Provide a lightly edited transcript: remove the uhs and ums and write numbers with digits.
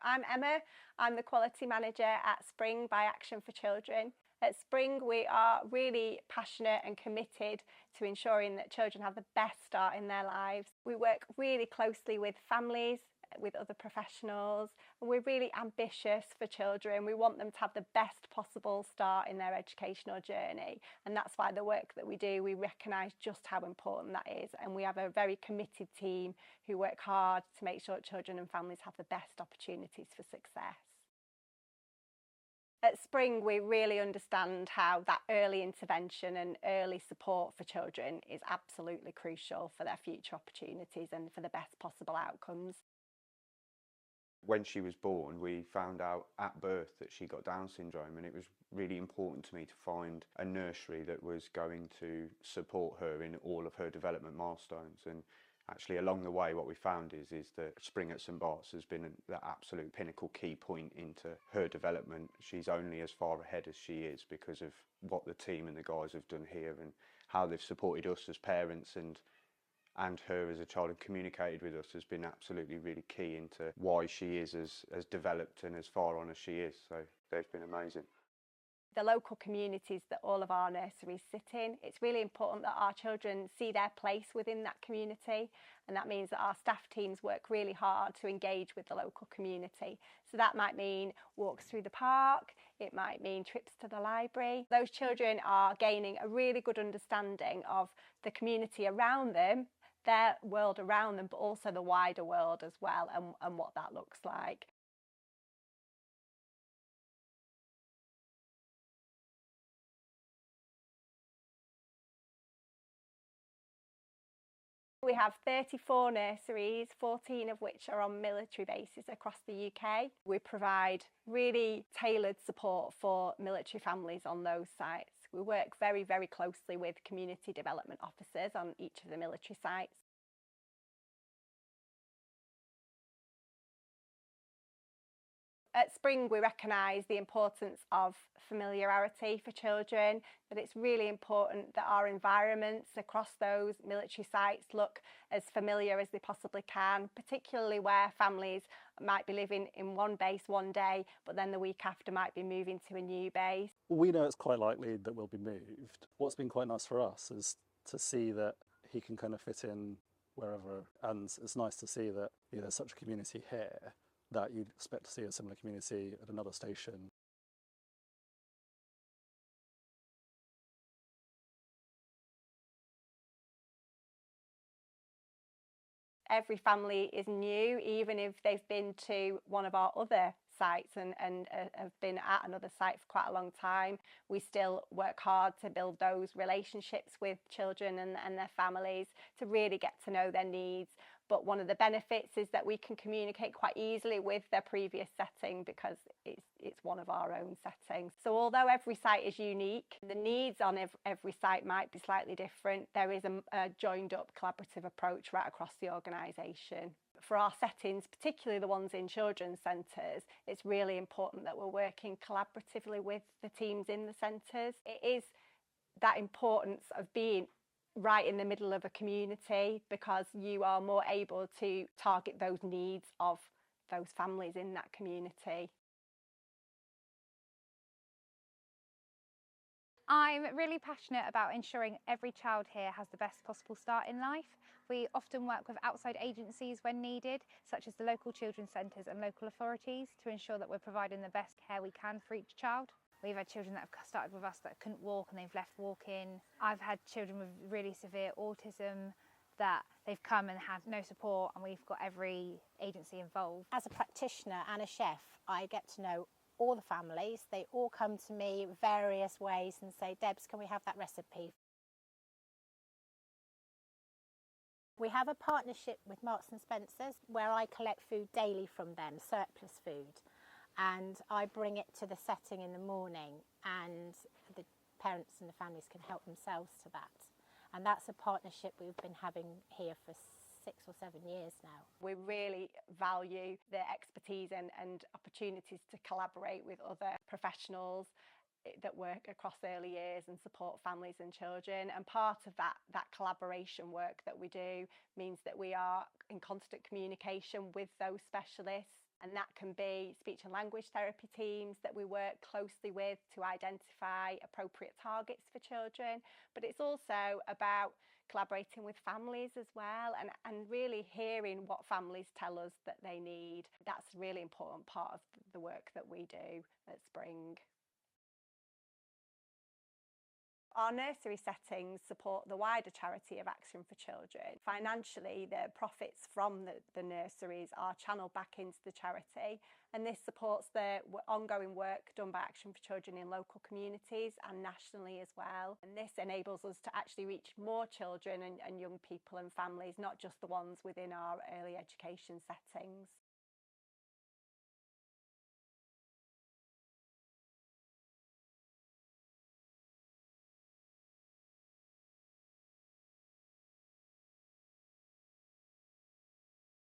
I'm Emma. I'm the Quality Manager at Spring by Action for Children. At Spring, we are really passionate and committed to ensuring that children have the best start in their lives. We work really closely with families, with other professionals, and we're really ambitious for children. We want them to have the best possible start in their educational journey, and that's why the work that we do, we recognise just how important that is, and we have a very committed team who work hard to make sure children and families have the best opportunities for success. At Spring, we really understand how that early intervention and early support for children is absolutely crucial for their future opportunities and for the best possible outcomes. When she was born, we found out at birth that she got Down syndrome, and it was really important to me to find a nursery that was going to support her in all of her development milestones. And actually along the way what we found is that Spring at St Bart's has been the absolute pinnacle key point into her development. She's only as far ahead as she is because of what the team and the guys have done here and how they've supported us as parents, and her as a child and communicated with us has been absolutely really key into why she is as developed and as far on as she is. So they've been amazing. The local communities that all of our nurseries sit in, it's really important that our children see their place within that community, and that means that our staff teams work really hard to engage with the local community. So that might mean walks through the park, it might mean trips to the library. Those children are gaining a really good understanding of the community around them, their world around them, but also the wider world as well, and what that looks like. We have 34 nurseries, 14 of which are on military bases across the UK. We provide really tailored support for military families on those sites. We work very, very closely with community development officers on each of the military sites. At Spring, we recognise the importance of familiarity for children, that it's really important that our environments across those military sites look as familiar as they possibly can, particularly where families might be living in one base one day, but then the week after might be moving to a new base. We know it's quite likely that we'll be moved. What's been quite nice for us is to see that he can kind of fit in wherever, and it's nice to see that there's such a community here that you'd expect to see a similar community at another station. Every family is new, even if they've been to one of our other sites and have been at another site for quite a long time. We still work hard to build those relationships with children and their families to really get to know their needs. But one of the benefits is that we can communicate quite easily with their previous setting because it's one of our own settings. So although every site is unique, the needs on every site might be slightly different. There is a joined up collaborative approach right across the organisation. For our settings, particularly the ones in children's centres, it's really important that we're working collaboratively with the teams in the centres. It is that importance of being right in the middle of a community because you are more able to target those needs of those families in that community. I'm really passionate about ensuring every child here has the best possible start in life. We often work with outside agencies when needed, such as the local children's centres and local authorities, to ensure that we're providing the best care we can for each child. We've had children that have started with us that couldn't walk and they've left walking. I've had children with really severe autism that they've come and had no support, and we've got every agency involved. As a practitioner and a chef, I get to know all the families. They all come to me various ways and say, Debs, can we have that recipe? We have a partnership with Marks and Spencer's where I collect food daily from them, surplus food, and I bring it to the setting in the morning, and the parents and the families can help themselves to that. And that's a partnership we've been having here for 6 or 7 years now. We really value the expertise and opportunities to collaborate with other professionals that work across early years and support families and children, and part of that collaboration work that we do means that we are in constant communication with those specialists And that can be speech and language therapy teams that we work closely with to identify appropriate targets for children. But it's also about collaborating with families as well, and really hearing what families tell us that they need. That's a really important part of the work that we do at Spring. Our nursery settings support the wider charity of Action for Children. Financially, the profits from the nurseries are channelled back into the charity, and this supports the ongoing work done by Action for Children in local communities and nationally as well. And this enables us to actually reach more children and young people and families, not just the ones within our early education settings.